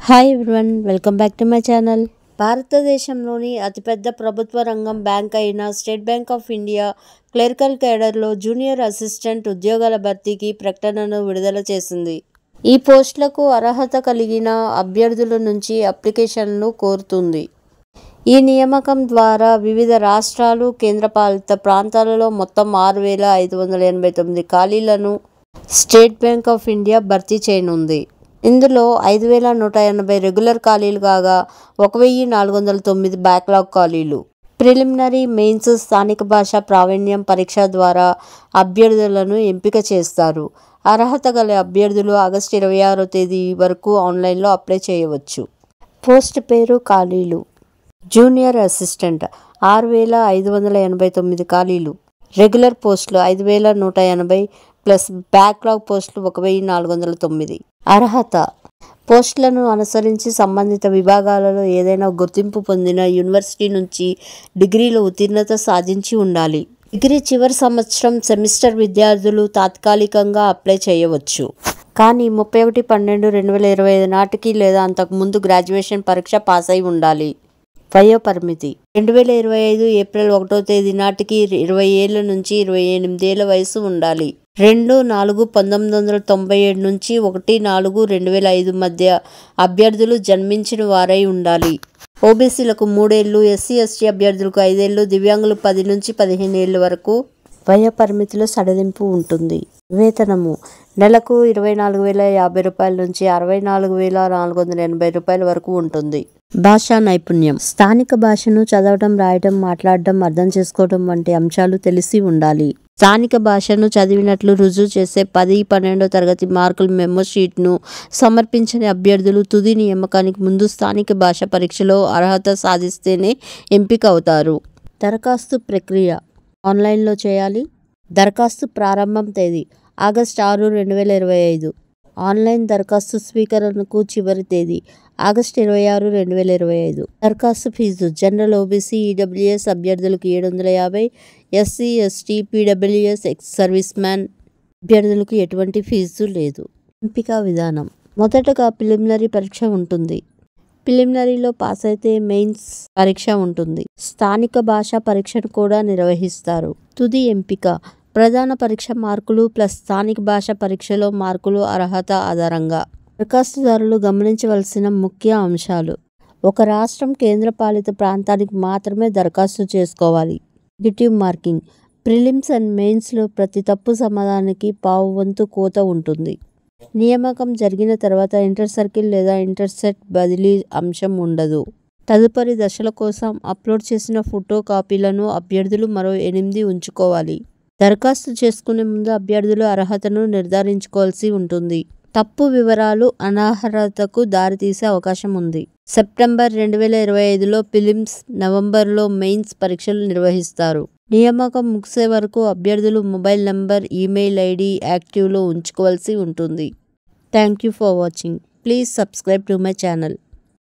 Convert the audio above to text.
Hi everyone, welcome back to my channel. భారతదేశంలోని అతిపెద్ద ప్రభుత్వ రంగం బ్యాంక్ అయిన State Bank of India clerical కేడర్లో జూనియర్ అసిస్టెంట్ ఉద్యోగాల భర్తీకి ప్రకటనను విడుదల చేసింది. ఈ పోస్టులకు అర్హత కలిగిన అభ్యర్థుల నుంచి అప్లికేషన్లను కోరుతుంది. ఈ నియామకం ద్వారా వివిధ రాష్ట్రాలు, కేంద్రపాలిత ప్రాంతాలలో మొత్తం 6,589 ఖాళీలను స్టేట్ బ్యాంక్ ఆఫ్ ఇండియా భర్తీ చేయనుంది. ఇందులో 5,180 రెగ్యులర్ ఖాళీలు కాగా 1,409 బ్యాక్లాగ్ ఖాళీలు. ప్రిలిమినరీ, మెయిన్స్, స్థానిక భాష ప్రావీణ్యం పరీక్ష ద్వారా అభ్యర్థులను ఎంపిక చేస్తారు. అర్హత గల అభ్యర్థులు ఆగస్టు 26వ తేదీ వరకు ఆన్లైన్లో అప్లై చేయవచ్చు. పోస్ట్ పేరు, ఖాళీలు: జూనియర్ అసిస్టెంట్ 6,589 ఖాళీలు. రెగ్యులర్ పోస్టులు 5,180 ప్లస్ బ్యాక్లాగ్ పోస్టులు 1,409. అర్హత: పోస్టులను అనుసరించి సంబంధిత విభాగాలలో ఏదైనా గుర్తింపు పొందిన యూనివర్సిటీ నుంచి డిగ్రీలో ఉత్తీర్ణత సాధించి ఉండాలి. డిగ్రీ చివరి సంవత్సరం సెమిస్టర్ విద్యార్థులు తాత్కాలికంగా అప్లై చేయవచ్చు. కానీ 31/12/2025 నాటికి లేదా అంతకుముందు గ్రాడ్యుయేషన్ పరీక్ష పాస్ అయి ఉండాలి. వయోపరిమితి: 2025 ఏప్రిల్ 1వ తేదీ నాటికి 20 ఏళ్ల నుంచి 28 ఏళ్ల వయసు ఉండాలి. 2/4/1997 నుంచి 1/4/2005 మధ్య అభ్యర్థులు జన్మించిన వారై ఉండాలి. ఓబీసీలకు 3 ఏళ్లు, ఎస్సీ ఎస్టీ అభ్యర్థులకు 5 ఏళ్లు, దివ్యాంగులు 10 నుంచి 15 ఏళ్ల వరకు వయోపరిమితిలో సడలింపు ఉంటుంది. వేతనము: నెలకు 24,050 రూపాయల నుంచి 64,480 రూపాయల వరకు ఉంటుంది. భాషా నైపుణ్యం: స్థానిక భాషను చదవడం, రాయడం, మాట్లాడడం, అర్థం చేసుకోవడం వంటి అంశాలు తెలిసి ఉండాలి. స్థానిక భాషను చదివినట్లు రుజువు చేసే 10, 12వ తరగతి మార్కుల మెమో షీట్ను సమర్పించని అభ్యర్థులు తుది నియామకానికి ముందు స్థానిక భాష పరీక్షలో అర్హత సాధిస్తేనే ఎంపిక అవుతారు. దరఖాస్తు ప్రక్రియ: ఆన్లైన్లో చేయాలి. దరఖాస్తు ప్రారంభం తేదీ ఆగస్టు 6, 2025. ఆన్లైన్ దరఖాస్తు స్వీకరణకు చివరి తేదీ ఆగస్టు 26, 2025. దరఖాస్తు ఫీజు: జనరల్, ఓబీసీ, ఈడబ్ల్యూఎస్ అభ్యర్థులకు 750, SC ST, PWS, ex service man అభ్యర్థులకు ఎటువంటి ఫీజు లేదు. ఎంపిక విధానం: మొదటగా ప్రిలిమినరీ పరీక్ష ఉంటుంది. ప్రిలిమినరీలో పాస్ అయితే మెయిన్స్ పరీక్ష ఉంటుంది. స్థానిక భాషా పరీక్షను కూడా నిర్వహిస్తారు. తుది ఎంపిక: ప్రధాన పరీక్ష మార్కులు ప్లస్ స్థానిక భాష పరీక్షలో మార్కులు అర్హత ఆధారంగా. దరఖాస్తుదారులు గమనించవలసిన ముఖ్య అంశాలు: ఒక రాష్ట్రం, కేంద్రపాలిత ప్రాంతానికి మాత్రమే దరఖాస్తు చేసుకోవాలి. నెగిటివ్ మార్కింగ్: ప్రిలిమ్స్ అండ్ మెయిన్స్లో ప్రతి తప్పు సమాధానానికి పావువంతు కోత ఉంటుంది. నియామకం జరిగిన తర్వాత ఇంటర్ సర్కిల్ లేదా ఇంటర్సెట్ బదిలీ అంశం ఉండదు. తదుపరి దశల కోసం అప్లోడ్ చేసిన ఫోటో కాపీలను అభ్యర్థులు మరో 8 ఉంచుకోవాలి. దరఖాస్తు చేసుకునే ముందు అభ్యర్థులు అర్హతను నిర్ధారించుకోవాల్సి ఉంటుంది. తప్పు వివరాలు అనర్హతకు దారితీసే అవకాశం ఉంది. సెప్టెంబర్ 2025లో ప్రిలిమ్స్, నవంబర్లో మెయిన్స్ పరీక్షలు నిర్వహిస్తారు. నియామకం ముగిసే వరకు అభ్యర్థులు మొబైల్ నంబర్, ఈమెయిల్ ఐడి యాక్టివ్లో ఉంచుకోవాల్సి ఉంటుంది. Thank you for watching. Please subscribe to my channel.